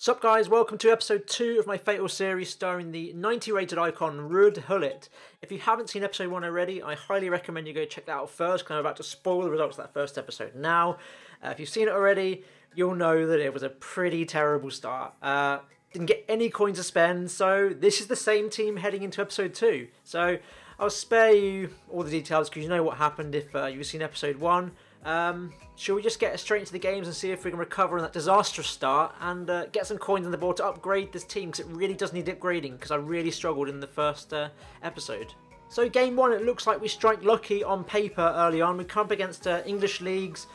Sup guys, welcome to episode 2 of my Fatal series starring the 90 rated icon Gullit. If you haven't seen episode 1 already, I highly recommend you go check that out first because I'm about to spoil the results of that first episode now. If you've seen it already, you'll know that it was a pretty terrible start. Didn't get any coins to spend, so this is the same team heading into episode 2. So I'll spare you all the details because you know what happened if you've seen episode 1. Shall we just get straight into the games and see if we can recover on that disastrous start and get some coins on the board to upgrade this team, because it really does need upgrading because I really struggled in the first episode. So game 1, it looks like we strike lucky on paper early on. We come up against English League's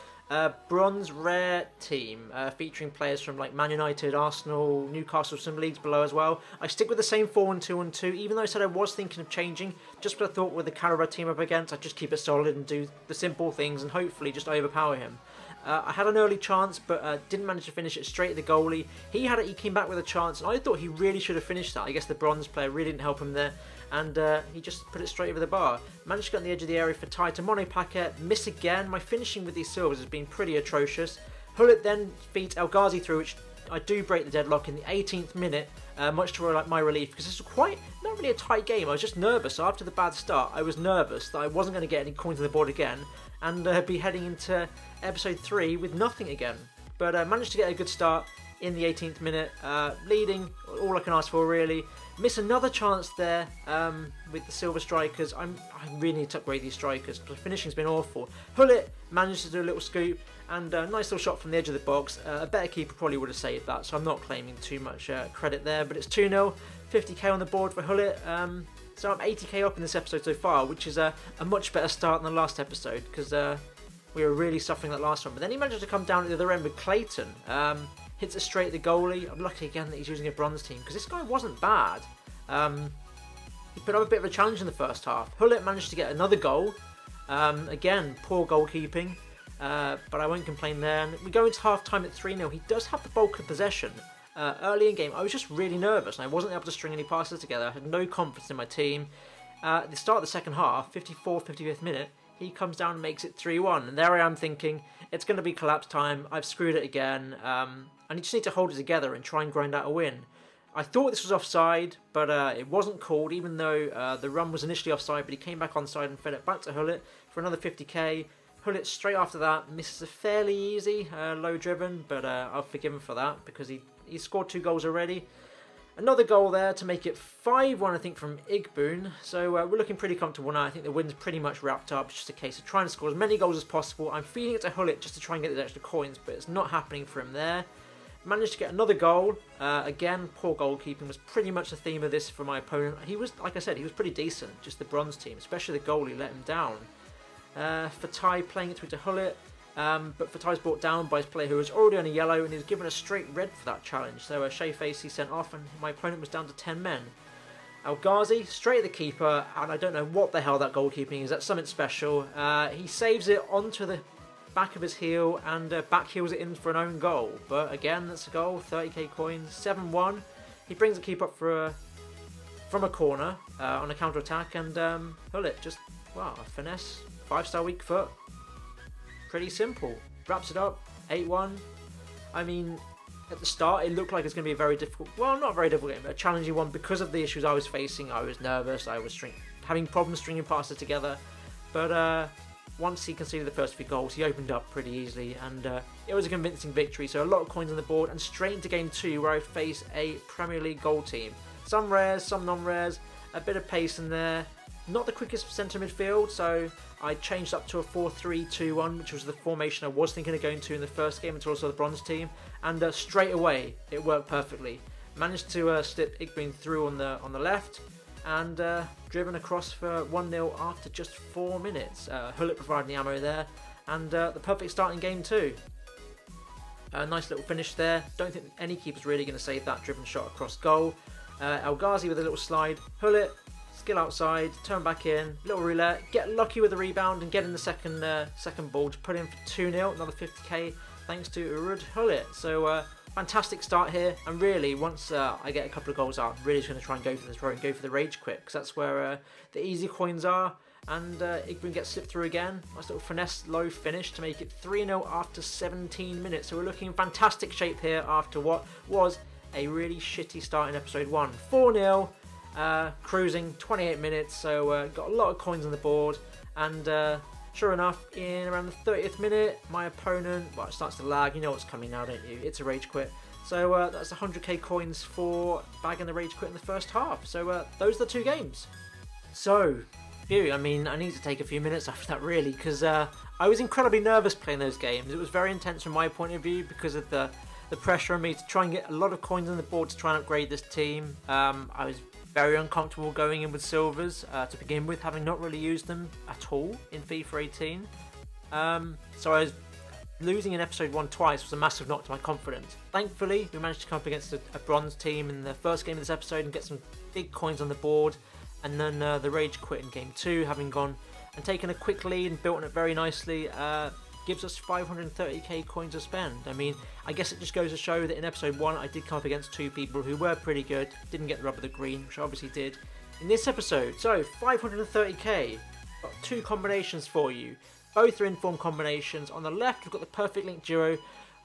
bronze rare team featuring players from like Man United, Arsenal, Newcastle, some leagues below as well. I stick with the same 4-1-2-1-2, even though I said I was thinking of changing, just because I thought with the caliber team up against, I'd just keep it solid and do the simple things and hopefully just overpower him. I had an early chance, but didn't manage to finish it straight at the goalie. He came back with a chance, and I thought he really should have finished that. I guess the bronze player really didn't help him there, and he just put it straight over the bar. Managed to get on the edge of the area for tie to monopacket, miss again. My finishing with these silvers has been pretty atrocious. Gullit then feeds El Ghazi through, which I do break the deadlock in the 18th minute, much to my relief, because this was quite, not really a tight game. I was just nervous. After the bad start, I was nervous that I wasn't going to get any coins on the board again, and be heading into episode 3 with nothing again. But managed to get a good start in the 18th minute, leading, all I can ask for really. Miss another chance there with the silver strikers. I really need to upgrade these strikers because finishing's been awful. Gullit managed to do a little scoop and a nice little shot from the edge of the box. A better keeper probably would have saved that, so I'm not claiming too much credit there. But it's 2-0, 50k on the board for Gullit. So I'm 80k up in this episode so far, which is a much better start than the last episode because we were really suffering that last one. But then he managed to come down at the other end with Clayton. Hits it straight at the goalie. I'm lucky again that he's using a bronze team because this guy wasn't bad. He put up a bit of a challenge in the first half. Gullit managed to get another goal. Again, poor goalkeeping, but I won't complain there. And we go into half time at 3-0. He does have the bulk of possession. Early in game, I was just really nervous and I wasn't able to string any passes together. I had no confidence in my team. At the start of the second half, 54th, 55th minute, he comes down and makes it 3-1. And there I am thinking, it's going to be collapse time. I've screwed it again. I just need to hold it together and try and grind out a win. I thought this was offside, but it wasn't called, even though the run was initially offside, but he came back onside and fed it back to Gullit for another 50k. Gullit straight after that misses a fairly easy, low driven, but I'll forgive him for that because he scored 2 goals already. Another goal there to make it 5-1, I think, from Igboon. So we're looking pretty comfortable now. I think the win's pretty much wrapped up. It's just a case of trying to score as many goals as possible. I'm feeding it to Gullit just to try and get the extra coins, but it's not happening for him there. Managed to get another goal. Again, poor goalkeeping was pretty much the theme of this for my opponent. He was, like I said, he was pretty decent. Just the bronze team, especially the goalie, let him down. Fatai playing it through to Gullit. But Fatai's brought down by his player who was already on a yellow and he was given a straight red for that challenge. So Shea Facey sent off and my opponent was down to 10 men. El Ghazi straight at the keeper, and I don't know what the hell that goalkeeping is. That's something special. He saves it onto the back of his heel and back heels it in for an own goal. But again, that's a goal. 30k coins. 7-1. He brings the keeper up from a corner on a counter attack, and Gullit just, wow, a finesse, 5-star weak foot. Pretty simple. Wraps it up, 8-1. I mean, at the start it looked like it's going to be a very difficult, well, not a very difficult game, but a challenging one because of the issues I was facing. I was nervous, I was having problems stringing passes together, but once he conceded the first 3 goals, he opened up pretty easily, and it was a convincing victory. So a lot of coins on the board, and straight into game 2 where I face a Premier League goal team. Some rares, some non-rares, a bit of pace in there. Not the quickest centre midfield, so I changed up to a 4-3-2-1, which was the formation I was thinking of going to in the first game until I saw the bronze team, and straight away it worked perfectly. Managed to slip Igboon through on the left, and driven across for 1-0 after just 4 minutes. Gullit providing the ammo there, and the perfect start in game 2. A nice little finish there. Don't think any keeper's really going to save that driven shot across goal. El Ghazi with a little slide. Gullit, skill outside, turn back in, little roulette, get lucky with the rebound and get in the second ball to put in for 2-0, another 50k thanks to Gullit. So fantastic start here, and really once I get a couple of goals out, I'm really just going to try and go for this row and go for the rage quit, because that's where the easy coins are. And Igboon gets slipped through again. Nice little finesse low finish to make it 3-0 after 17 minutes. So we're looking in fantastic shape here after what was a really shitty start in episode 1. 4-0, cruising, 28 minutes, so got a lot of coins on the board, and sure enough, in around the 30th minute, my opponent, well, it starts to lag, you know what's coming now, don't you? It's a rage quit. So that's 100k coins for bagging the rage quit in the first half. So those are the 2 games. So, phew, I mean, I need to take a few minutes after that really, because I was incredibly nervous playing those games. It was very intense from my point of view because of the pressure on me to try and get a lot of coins on the board to try and upgrade this team. I was very uncomfortable going in with silvers to begin with, having not really used them at all in FIFA 18. So I was losing in episode 1 twice was a massive knock to my confidence. Thankfully, we managed to come up against a bronze team in the first game of this episode and get some big coins on the board. And then the rage quit in game 2, having gone and taken a quick lead and built on it very nicely, gives us 530k coins to spend. I mean, I guess it just goes to show that in episode 1 I did come up against 2 people who were pretty good, didn't get the rub of the green, which I obviously did in this episode. So 530k, got 2 combinations for you. Both are informed combinations. On the left, we've got the perfect link duo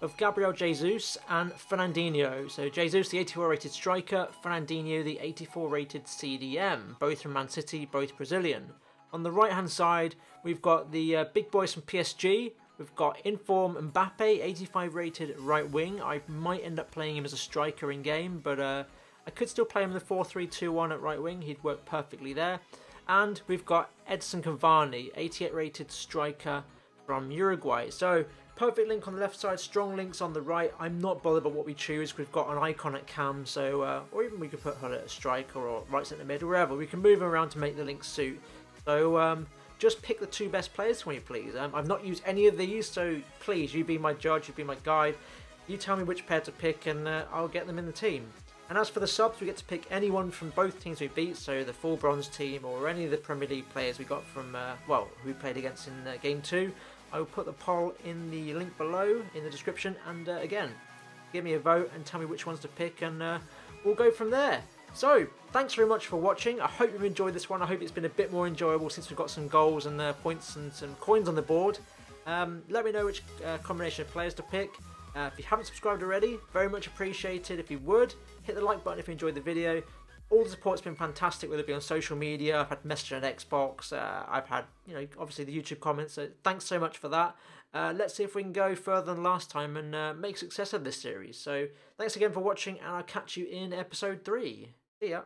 of Gabriel Jesus and Fernandinho. So Jesus, the 84 rated striker, Fernandinho, the 84 rated CDM. Both from Man City, both Brazilian. On the right hand side, we've got the big boys from PSG. We've got inform Mbappe, 85 rated right wing. I might end up playing him as a striker in game, but I could still play him in the 4-3-2-1 at right wing. He'd work perfectly there. And we've got Edson Cavani, 88 rated striker from Uruguay. So perfect link on the left side, strong links on the right. I'm not bothered about what we choose. We've got an icon at cam, so or even we could put Gullit at striker or right centre mid, wherever. We can move him around to make the links suit. So just pick the 2 best players for me, please. I've not used any of these, so please, you be my judge, you be my guide. You tell me which pair to pick, and I'll get them in the team. And as for the subs, we get to pick anyone from both teams we beat, so the full bronze team or any of the Premier League players we got from, well, who we played against in game 2. I will put the poll in the link below in the description, and again, give me a vote and tell me which ones to pick, and we'll go from there. So, thanks very much for watching. I hope you've enjoyed this one. I hope it's been a bit more enjoyable since we've got some goals and points and some coins on the board. Let me know which combination of players to pick. If you haven't subscribed already, very much appreciated if you would. Hit the like button if you enjoyed the video. All the support's been fantastic, whether it be on social media, I've had message on Xbox, I've had, you know, obviously the YouTube comments, so thanks so much for that. Let's see if we can go further than last time and make success of this series. So thanks again for watching, and I'll catch you in episode 3. See ya.